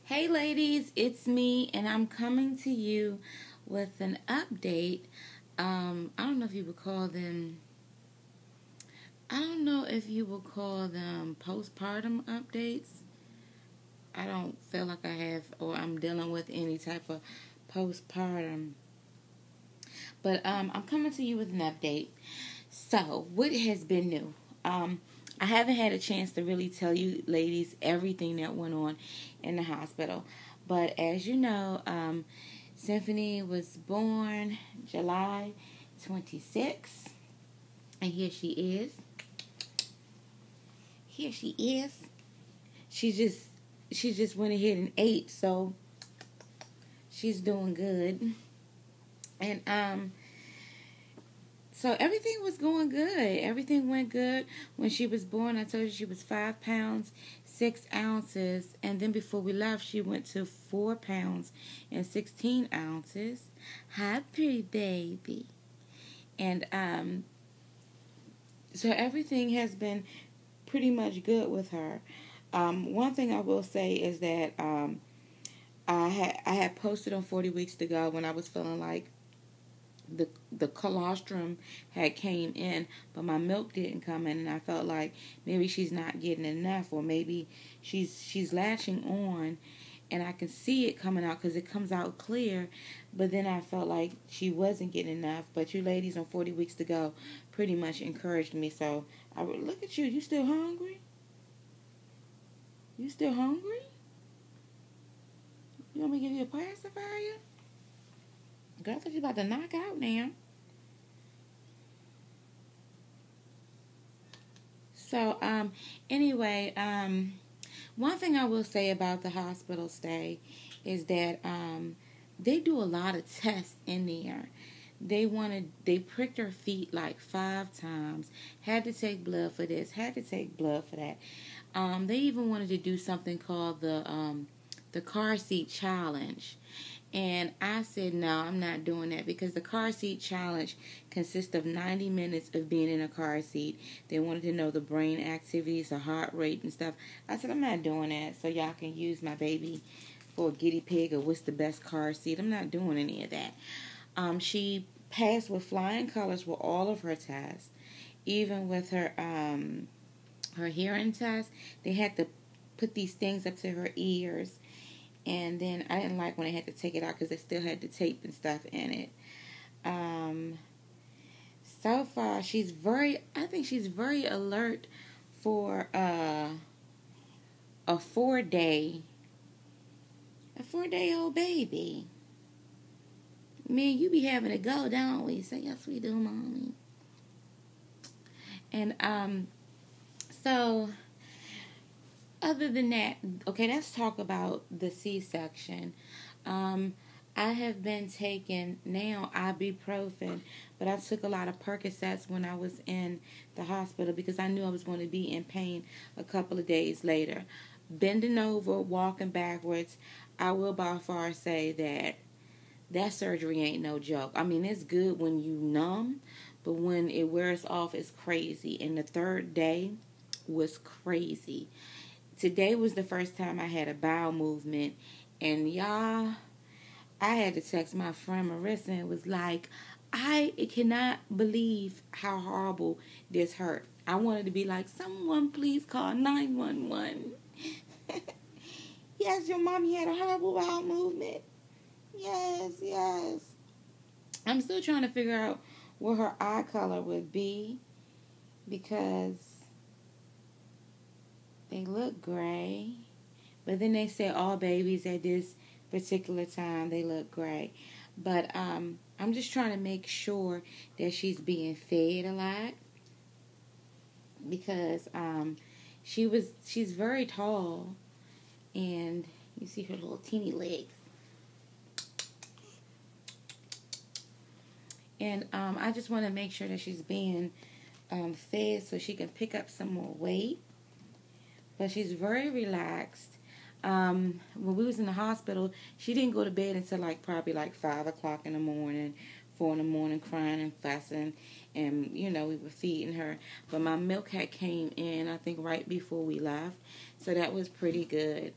Hey ladies, it's me, and I'm coming to you with an update. I don't know if you would call them. I don't know if you would call them postpartum updates. I don't feel like I have, or I'm dealing with any type of postpartum. But I'm coming to you with an update. So, what has been new? I haven't had a chance to really tell you ladies everything that went on in the hospital. But as you know, Symphony was born July 26th. And here she is. Here she is. She just went ahead and ate, so she's doing good. And so everything was going good. Everything went good. When she was born, I told you she was 5 pounds, 6 ounces. And then before we left, she went to 4 pounds and 16 ounces. Hi, pretty baby. And so everything has been pretty much good with her. One thing I will say is that I had posted on 40 Weeks to Go when I was feeling like the colostrum had came in, but my milk didn't come in, and I felt like maybe she's not getting enough, or maybe she's latching on, and I can see it coming out because it comes out clear, but then I felt like she wasn't getting enough. But you ladies on 40 Weeks to Go pretty much encouraged me, so I would look at you. You still hungry? You still hungry? You want me to give you a pacifier? Girl, I thought you about to knock out now. So, anyway, one thing I will say about the hospital stay is that they do a lot of tests in there. They pricked her feet like 5 times. Had to take blood for this. Had to take blood for that. They even wanted to do something called the car seat challenge. And I said, no, I'm not doing that, because the car seat challenge consists of 90 minutes of being in a car seat. They wanted to know the brain activities, the heart rate and stuff. I said, I'm not doing that, so y'all can use my baby for a guinea pig or what's the best car seat. I'm not doing any of that. She passed with flying colors with all of her tests. Even with her hearing test, they had to put these things up to her ears. And then I didn't like when I had to take it out because they still had the tape and stuff in it. So far, I think she's very alert for a 4-day-old baby. Man, you be having to go, don't we? Say, yes, we do, mommy. And, so other than that, okay, let's talk about the C-section. I have been taking now ibuprofen, but I took a lot of Percocets when I was in the hospital because I knew I was going to be in pain a couple of days later. Bending over, walking backwards, I will by far say that surgery ain't no joke. I mean, it's good when you numb, but when it wears off, it's crazy. And the 3rd day was crazy. Today was the first time I had a bowel movement, and y'all, I had to text my friend Marissa and was like, I cannot believe how horrible this hurt. I wanted to be like, someone please call 911. Yes, your mommy had a horrible bowel movement. Yes. I'm still trying to figure out what her eye color would be, because they look gray. But then they say all babies at this particular time, they look gray. But I'm just trying to make sure that she's being fed a lot. Because she's very tall. And you see her little teeny legs. And I just want to make sure that she's being fed so she can pick up some more weight. But she's very relaxed. When we was in the hospital, she didn't go to bed until probably 5 o'clock in the morning, 4 in the morning, crying and fussing. And, we were feeding her. But my milk had came in, I think, right before we left. So that was pretty good.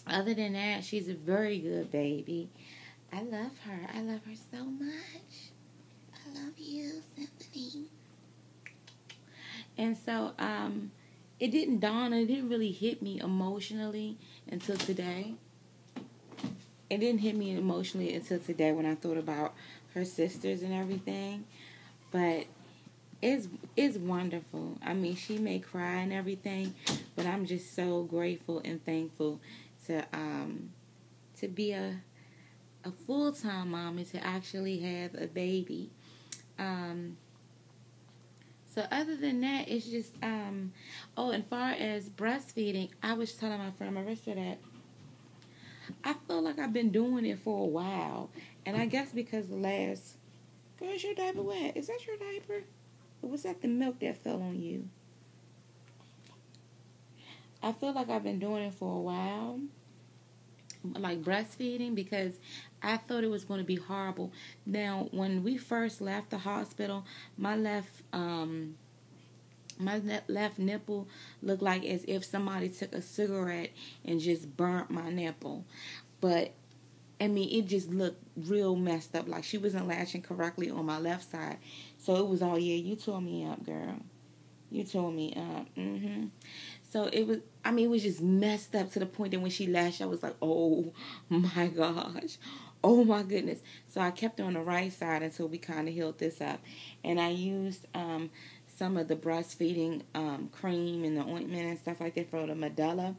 Other than that, she's a very good baby. I love her. I love her so much. I love you, Symphony. And so, it didn't dawn, it didn't really hit me emotionally until today. It didn't hit me emotionally until today when I thought about her sisters and everything. But it's wonderful. I mean, she may cry and everything, but I'm just so grateful and thankful to be a full-time mom and to actually have a baby. So other than that, it's just oh, and far as breastfeeding, I was telling my friend Marissa that I feel like I've been doing it for a while, and I guess because the last girl, is your diaper wet? Is that your diaper? Or was that the milk that fell on you? I feel like I've been doing it for a while, like breastfeeding, because I thought it was going to be horrible. Now, when we first left the hospital, my left nipple looked like as if somebody took a cigarette and just burnt my nipple. But I mean, it just looked real messed up. Like she wasn't latching correctly on my left side. So it was all, yeah, you tore me up, girl. You tore me up. So it was, I mean, it was just messed up to the point that when she latched, I was like, oh my gosh. Oh my goodness. So I kept her on the right side until we kind of healed this up. And I used some of the breastfeeding cream and the ointment and stuff like that for the medulla.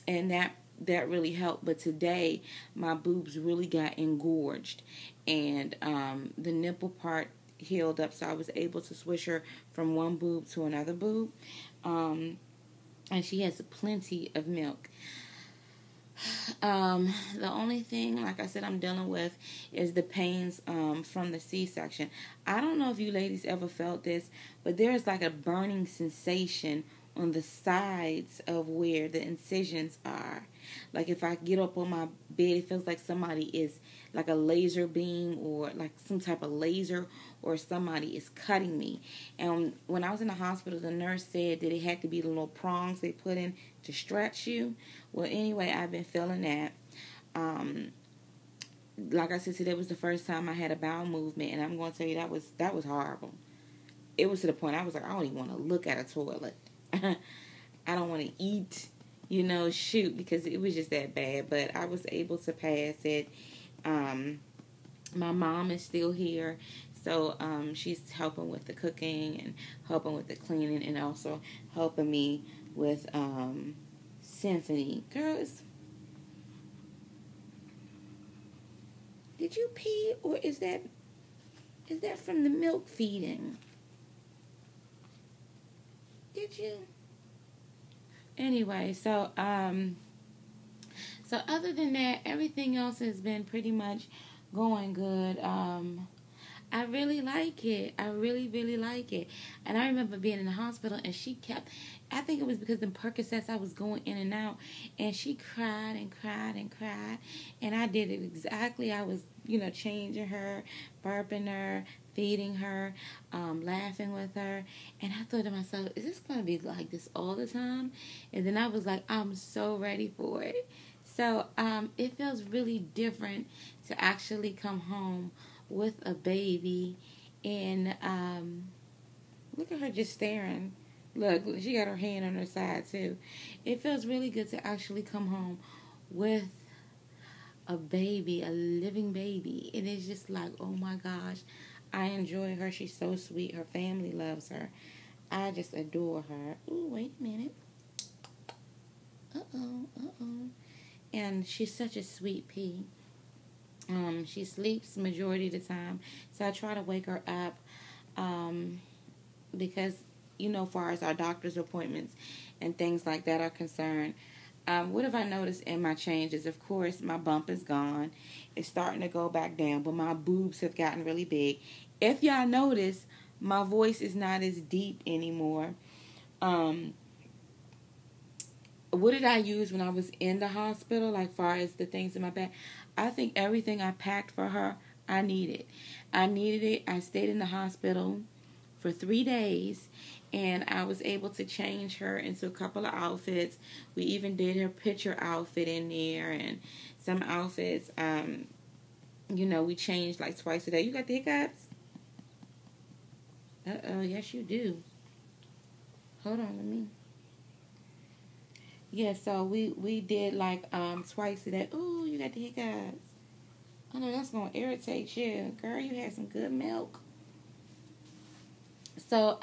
And that really helped. But today, my boobs really got engorged. And the nipple part healed up. So I was able to switch her from one boob to another boob. And she has plenty of milk. The only thing, like I said, I'm dealing with is the pains from the C-section. I don't know if you ladies ever felt this, but there's like a burning sensation on the sides of where the incisions are. Like if I get up on my bed, it feels like somebody is like a laser beam or like some type of laser or somebody is cutting me. And when I was in the hospital, the nurse said that it had to be the little prongs they put in to stretch you. Well, anyway, I've been feeling that. Like I said, today was the first time I had a bowel movement, and I'm going to tell you that was horrible. It was to the point I was like, I don't even want to look at a toilet. I don't want to eat, shoot, because it was just that bad. But I was able to pass it. My mom is still here, so she's helping with the cooking and helping with the cleaning and also helping me with Symphony. Girls, did you pee or is that from the milk feeding? Did you? Anyway, so other than that, everything else has been pretty much going good. I really like it. I really, really like it. And I remember being in the hospital and she kept, I think it was because the Percocets, I was going in and out, and she cried and cried and cried. And I did it exactly. I was, changing her, burping her, feeding her, laughing with her. And I thought to myself, is this going to be like this all the time? And then I was like, I'm so ready for it. So it feels really different to actually come home with a baby. And look at her just staring. Look, she got her hand on her side too. It feels really good to actually come home with a baby, a living baby. And it's just like, oh my gosh, I enjoy her. She's so sweet. Her family loves her. I just adore her. Ooh, wait a minute. Uh-oh. And she's such a sweet pea. She sleeps majority of the time, so I try to wake her up because, far as our doctor's appointments and things like that are concerned. What have I noticed in my changes? Of course, my bump is gone. It's starting to go back down, but my boobs have gotten really big. If y'all notice, my voice is not as deep anymore. What did I use when I was in the hospital, like far as the things in my bag? I think everything I packed for her, I needed. I needed it. I stayed in the hospital for 3 days, and I was able to change her into a couple of outfits. We even did her picture outfit in there, and some outfits, we changed like twice a day. You got the hiccups? Uh-oh, yes you do. Hold on, let me. Yeah, so we did like twice a day. Ooh, you got the hiccups. I know that's gonna irritate you. Girl, you had some good milk. So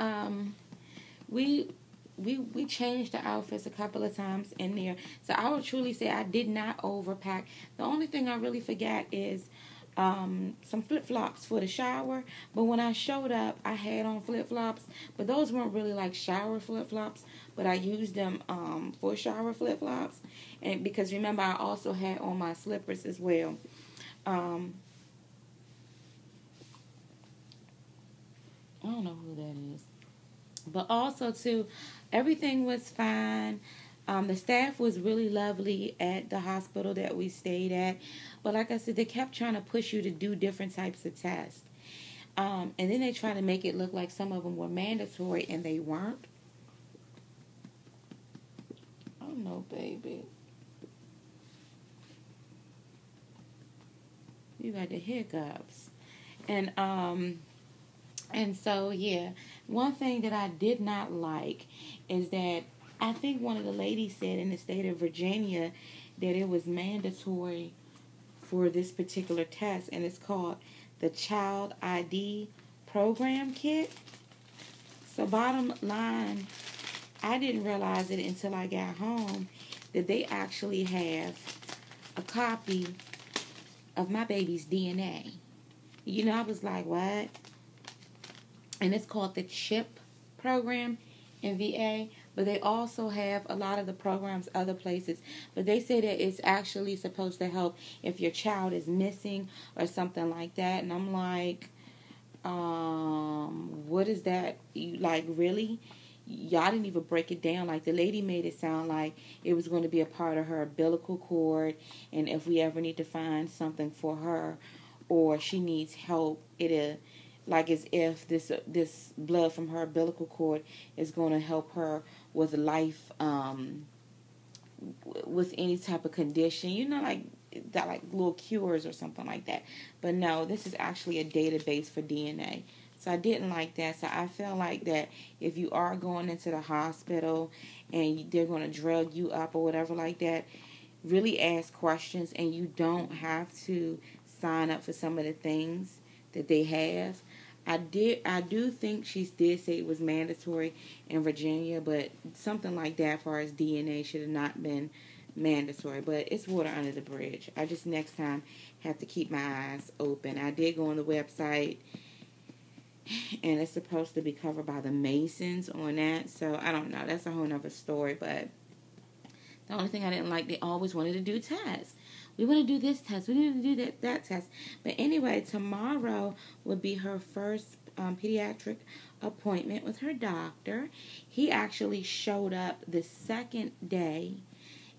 we changed the outfits a couple of times in there. So I would truly say I did not overpack. The only thing I really forgot is some flip-flops for the shower. But when I showed up, I had on flip-flops. But those weren't really like shower flip-flops. But I used them for shower flip-flops. And because remember, I also had on my slippers as well. I don't know who that is. But also, too, everything was fine. The staff was really lovely at the hospital that we stayed at. But like I said, they kept trying to push you to do different types of tests. And then they tried to make it look like some of them were mandatory, and they weren't. Oh, no, baby. You got the hiccups. And so, yeah, one thing that I did not like is that I think one of the ladies said in the state of Virginia that it was mandatory for this particular test, and it's called the Child ID Program Kit. So bottom line, I didn't realize it until I got home that they actually have a copy of my baby's DNA. I was like, what? And it's called the CHIP program in VA. But they also have a lot of the programs other places. But they say that it's actually supposed to help if your child is missing or something like that. And I'm like, what is that? Like, really? Y'all didn't even break it down. Like, the lady made it sound like it was going to be a part of her umbilical cord. And if we ever need to find something for her or she needs help, like as if this blood from her umbilical cord is going to help her with life, with any type of condition, like that, like little cures or something like that. But no, this is actually a database for DNA. So I didn't like that. So I feel like that if you are going into the hospital and they're going to drug you up or whatever like that, really ask questions, and you don't have to sign up for some of the things that they have. I do think she did say it was mandatory in Virginia, but something like that as far as DNA should have not been mandatory. But it's water under the bridge. I just next time have to keep my eyes open. I did go on the website, and it's supposed to be covered by the Masons on that. So I don't know. That's a whole nother story. But the only thing I didn't like, they always wanted to do tests. We want to do this test. We need to do that test. But anyway, tomorrow will be her first pediatric appointment with her doctor. He actually showed up the second day,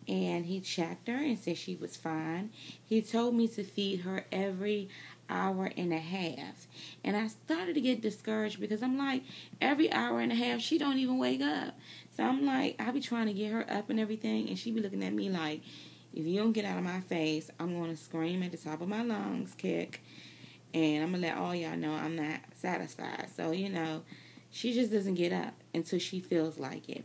and he checked her and said she was fine. He told me to feed her every hour and a half. And I started to get discouraged because I'm like, every hour and a half, she don't even wake up. So I'm like, I be trying to get her up and everything, and she be looking at me like, if you don't get out of my face, I'm going to scream at the top of my lungs, kick, and I'm going to let all y'all know I'm not satisfied. So, she just doesn't get up until she feels like it.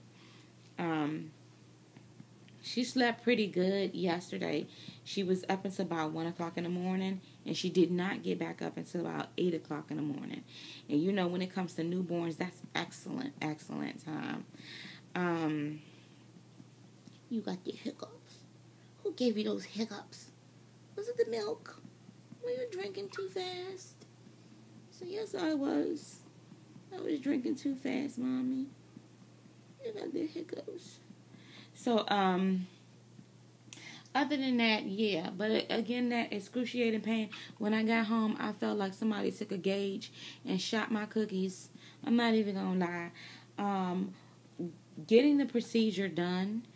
She slept pretty good yesterday. She was up until about 1 o'clock in the morning, and she did not get back up until about 8 o'clock in the morning. And when it comes to newborns, that's excellent time. You got the hiccups. Who gave you those hiccups? Was it the milk? Were you drinking too fast? So yes, I was. I was drinking too fast, Mommy. You got the hiccups. So, other than that, yeah. But again, that excruciating pain. When I got home, I felt like somebody took a gauge and shot my cookies. I'm not even gonna lie. Getting the procedure done,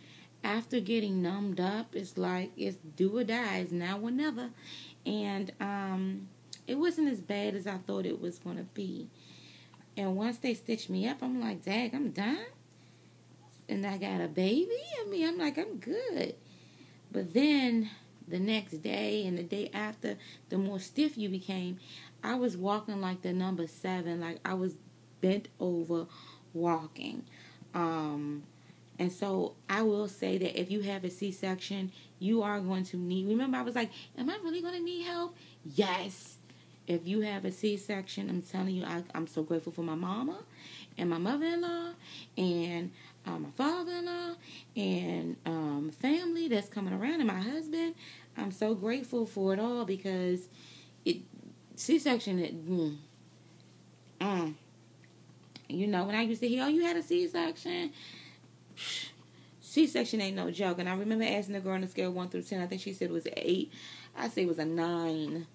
after getting numbed up, it's like it's do or die. It's now or never. And it wasn't as bad as I thought it was going to be. And once they stitched me up, I'm like, dang, I'm done. And I got a baby. I'm like, I'm good. But then the next day and the day after, the more stiff you became, I was walking like the number 7. Like I was bent over walking. And so I will say that if you have a C-section, you are going to need, remember I was like, am I really going to need help? Yes. If you have a C-section, I'm telling you, I'm so grateful for my mama and my mother-in-law and my father-in-law and family that's coming around and my husband. I'm so grateful for it all because C-section, you know, when I used to hear, oh, you had a C-section. C-section ain't no joke. And I remember asking the girl on the scale 1 through 10. I think she said it was an 8. I say it was a 9.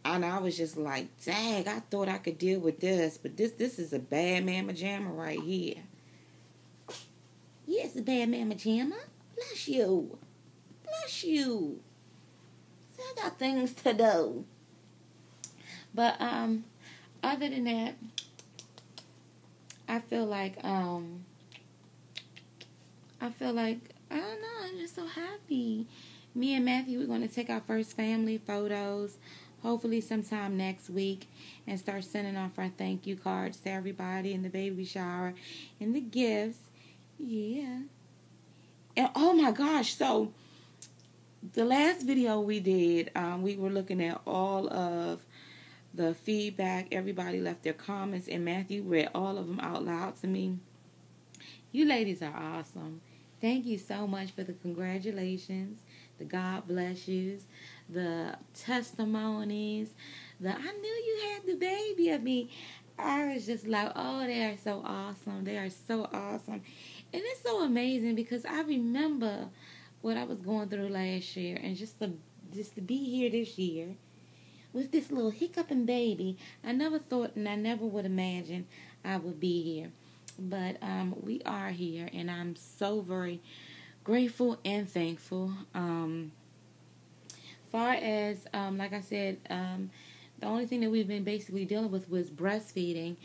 And I was just like, dang, I thought I could deal with this. But this is a bad mamma jamma right here. Yes, a bad mamma jamma. Bless you. Bless you. So I got things to do. But other than that, I feel like I don't know, I'm just so happy. Me and Matthew, we're going to take our first family photos, hopefully sometime next week, and start sending off our thank you cards to everybody in the baby shower and the gifts. Yeah. And oh my gosh, so the last video we did, we were looking at all of the feedback. Everybody left their comments, and Matthew read all of them out loud to me. You ladies are awesome. Thank you so much for the congratulations, the God bless yous, the testimonies, I knew you had the baby. I was just like, oh, they are so awesome. They are so awesome. And it's so amazing because I remember what I was going through last year, and just to be here this year with this little hiccuping baby, I never thought and I never would imagine I would be here. But we are here, and I'm so very grateful and thankful. Far as, like I said, the only thing that we've been basically dealing with was breastfeeding.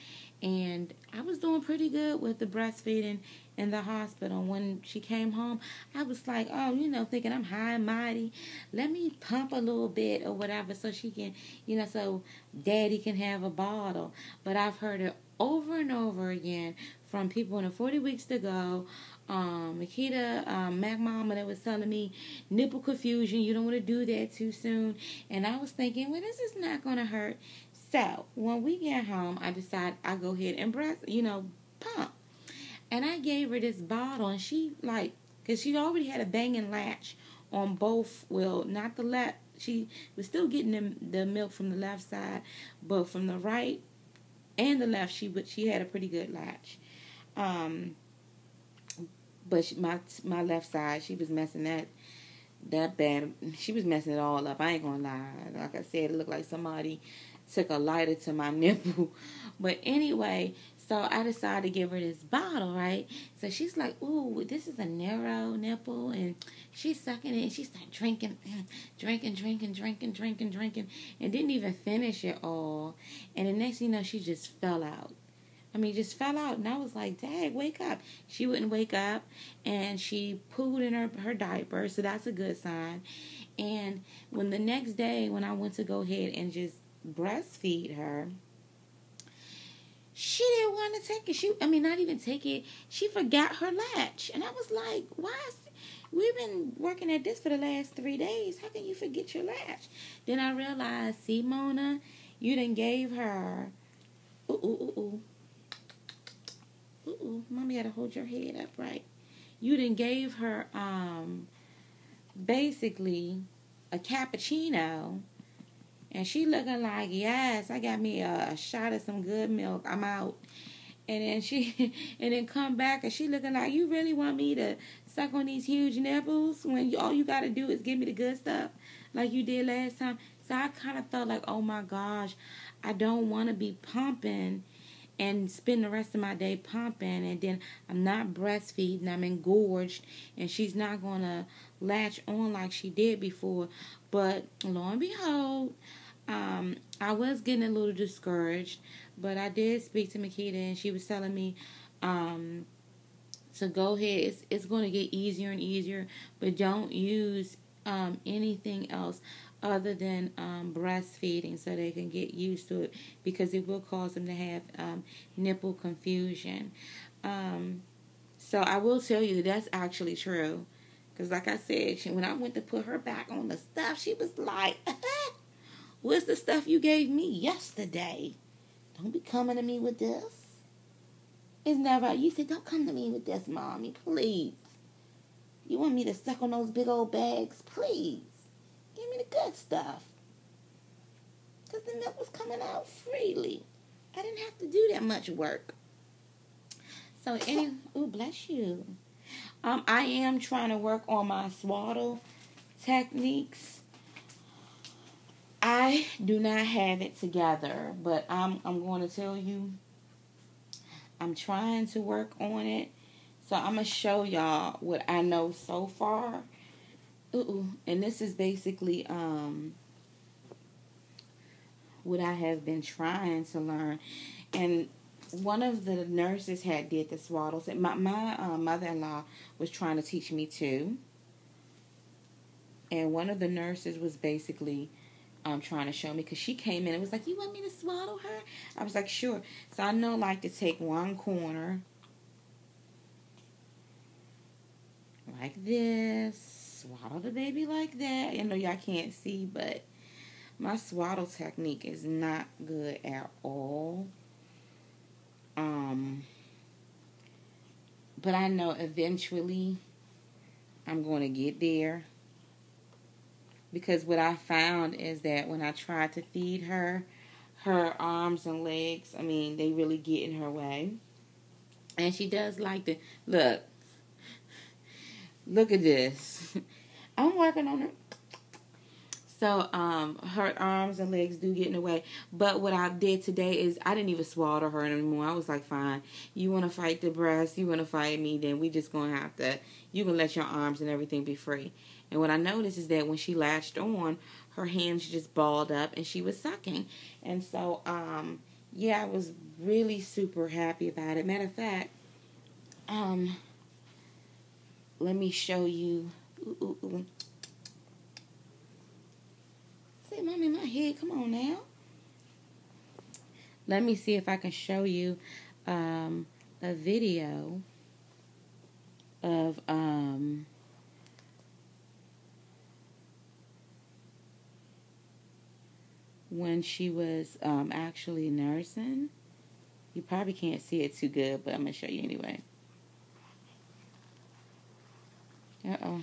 And I was doing pretty good with the breastfeeding in the hospital. When she came home, I was like, oh, thinking I'm high and mighty. Let me pump a little bit or whatever so she can, so daddy can have a bottle. But I've heard it over and over again from people in the 40 weeks to go. Makita, Mac Mama, that was telling me nipple confusion. You don't want to do that too soon. And I was thinking, well, this is not going to hurt. So when we get home, I decide I go ahead and pump. And I gave her this bottle, and she because she already had a banging latch on both. Well, not the left. She was still getting the milk from the left side, but from the right and the left, she had a pretty good latch. But my left side, she was messing that bad. She was messing it all up. I ain't gonna lie. Like I said, it looked like somebody took a lighter to my nipple. But anyway, so I decided to give her this bottle, right? So she's like, ooh, this is a narrow nipple. And she's sucking it, and she started drinking, and didn't even finish it all. And the next thing you know, she just fell out. Just fell out. And I was like, Dad, wake up. She wouldn't wake up. And she pooed in her diaper. So that's a good sign. And when the next day, when I went to go ahead and just breastfeed her, she didn't want to take it. Not even take it. She forgot her latch. And I was like, we've been working at this for the last 3 days. How can you forget your latch? Then I realized, see, Mona, you done gave her, Mommy, gotta hold your head up, right? You done gave her, basically a cappuccino, and she looking like, yes, I got me a shot of some good milk. I'm out. And then come back, and she looking like, you really want me to suck on these huge nipples when all you gotta do is give me the good stuff like you did last time? So I kind of felt like, oh my gosh, I don't want to be pumping and spend the rest of my day pumping, and then I'm not breastfeeding, I'm engorged, and she's not going to latch on like she did before. But lo and behold, I was getting a little discouraged, But I did speak to Makita, and she was telling me to go ahead. It's going to get easier and easier, but don't use anything else other than breastfeeding, so they can get used to it, because it will cause them to have nipple confusion. So I will tell you that's actually true. Because like I said, when I went to put her back on the stuff, she was like, what's the stuff you gave me yesterday? Don't be coming to me with this. Isn't that right? You said, don't come to me with this, Mommy, please. You want me to suck on those big old bags? Please. Give me the good stuff. Because the milk was coming out freely. I didn't have to do that much work. So, oh, bless you. I am trying to work on my swaddle techniques. I do not have it together, but I'm going to tell you, I'm trying to work on it. So I'm going to show y'all what I know so far. And this is basically what I have been trying to learn. And one of the nurses had did the swaddles. And my mother-in-law was trying to teach me too. And one of the nurses was basically trying to show me, because she came in and was like, you want me to swaddle her? I was like, sure. So I know, like, to take one corner like this, swaddle the baby like that. I know y'all can't see, but my swaddle technique is not good at all. But I know eventually I'm going to get there. Because what I found is that when I try to feed her, her arms and legs, they really get in her way. And she does like to, look at this. I'm working on her. So, her arms and legs do get in the way. But what I did today is I didn't even swaddle her anymore. I was like, fine, you want to fight the breast, you want to fight me, then we just going to have to, you can let your arms and everything be free. And what I noticed is that when she latched on, her hands just balled up and she was sucking. And so, I was really super happy about it. Matter of fact, let me show you. Say, Mommy, my head, come on now. Let me see if I can show you a video of when she was actually nursing. You probably can't see it too good, but I'm going to show you anyway. Uh-oh.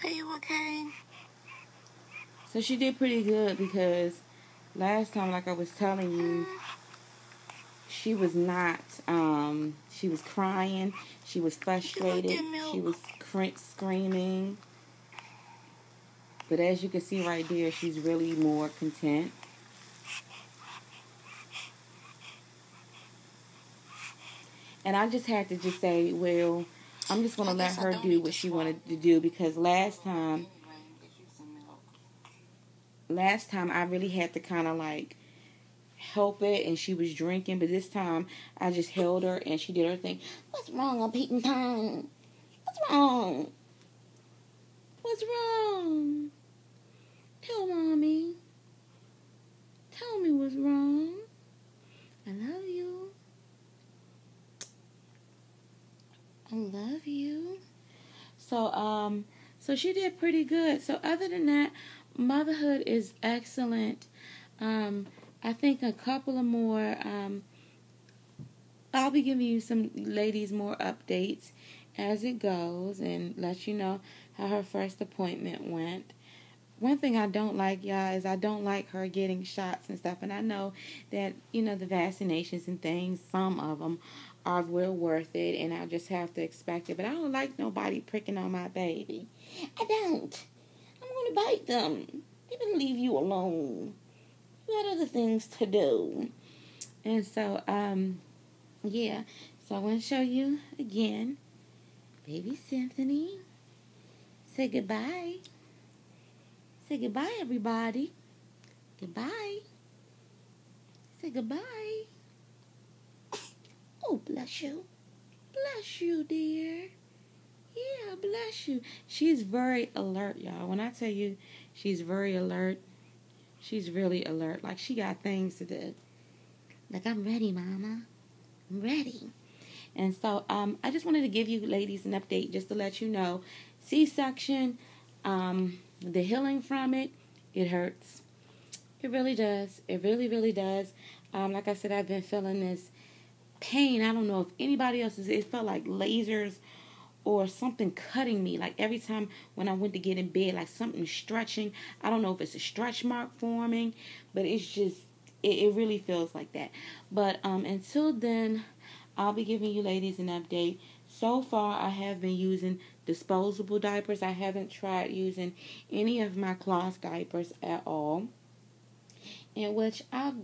Are you okay? So she did pretty good, because last time, like I was telling you, she was not, she was crying, she was frustrated, she was screaming. But as you can see right there, she's really more content. And I just had to just say, well, I'm just going to let her do what she wanted to do, because last time I really had to kind of like help it, and she was drinking, but this time I just held her and she did her thing. What's wrong, I'm eating time? What's wrong? What's wrong? Tell Mommy. Tell me what's wrong. I love you. I love you. So she did pretty good. So other than that, motherhood is excellent. I think a couple of more, I'll be giving you some ladies more updates as it goes, and let you know how her first appointment went. One thing I don't like, y'all, is I don't like her getting shots and stuff. And I know that, the vaccinations and things, some of them are well worth it, and I just have to expect it. But I don't like nobody pricking on my baby. I don't. I'm going to bite them. They can leave you alone. You got other things to do. And so, So I want to show you again, Baby Symphony. Say goodbye. Say goodbye, everybody. Goodbye. Say goodbye. Oh, bless you. Bless you, dear. Yeah, bless you. She's very alert, y'all. When I tell you she's very alert, she's really alert. Like, she got things to do. Like, I'm ready, Mama. I'm ready. And so, I just wanted to give you ladies an update just to let you know. C-section, the healing from it, it hurts. It really does. It really, really does. Like I said, I've been feeling this pain. I don't know if anybody else it felt like lasers or something cutting me. Like every time when I went to get in bed, like something stretching. I don't know if it's a stretch mark forming, but it's just, it really feels like that. But until then, I'll be giving you ladies an update. So far, I have been using disposable diapers. I haven't tried using any of my cloth diapers at all. In which I'll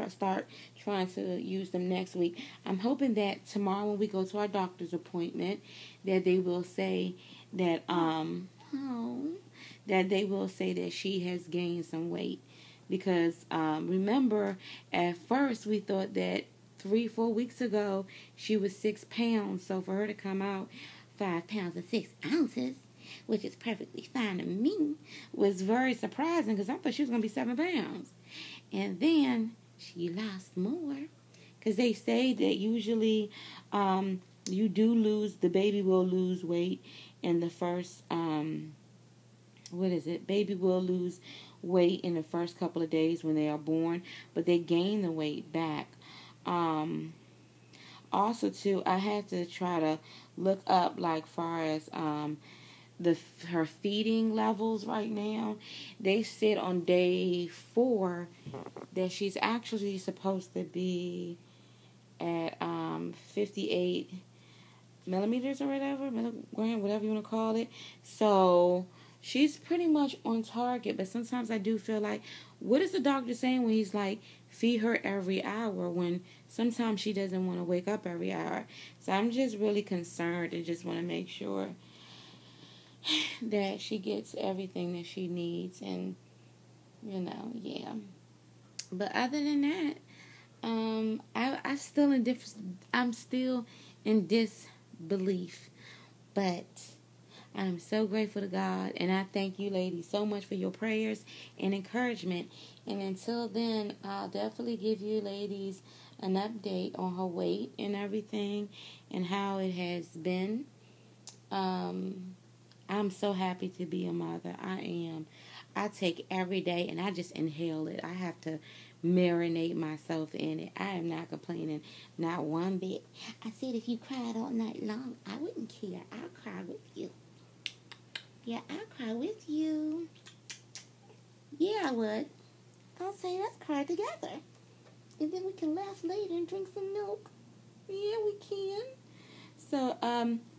start trying to use them next week. I'm hoping that tomorrow when we go to our doctor's appointment, that they will say that that she has gained some weight, because remember, at first we thought that 3-4 weeks ago she was 6 pounds. So for her to come out 5 pounds and 6 ounces, which is perfectly fine to me, was very surprising, because I thought she was going to be 7 pounds. And then she lost more, because they say that usually you do lose, the baby will lose weight in the first, baby will lose weight in the first couple of days when they are born, but they gain the weight back. Also, too, I had to try to look up, like, far as her feeding levels right now. They said on day 4 that she's actually supposed to be at 58 millimeters or whatever, milligram, whatever you want to call it. So she's pretty much on target. But sometimes I do feel like, what is the doctor saying when he's like, feed her every hour, when sometimes she doesn't want to wake up every hour? So I'm just really concerned and just want to make sure that she gets everything that she needs. And yeah. But other than that, I'm still in disbelief. But I'm so grateful to God, and I thank you ladies so much for your prayers and encouragement. And until then, I'll definitely give you ladies an update on her weight and everything and how it has been. I'm so happy to be a mother. I am. I take every day and I just inhale it. I have to marinate myself in it. I am not complaining, not one bit. I said if you cried all night long, I wouldn't care. I'll cry with you. Yeah, I'll cry with you. Yeah, I would. I'll say, let's cry together. And then we can laugh later and drink some milk. Yeah, we can. So,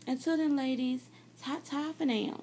until then, ladies, ta-ta for now.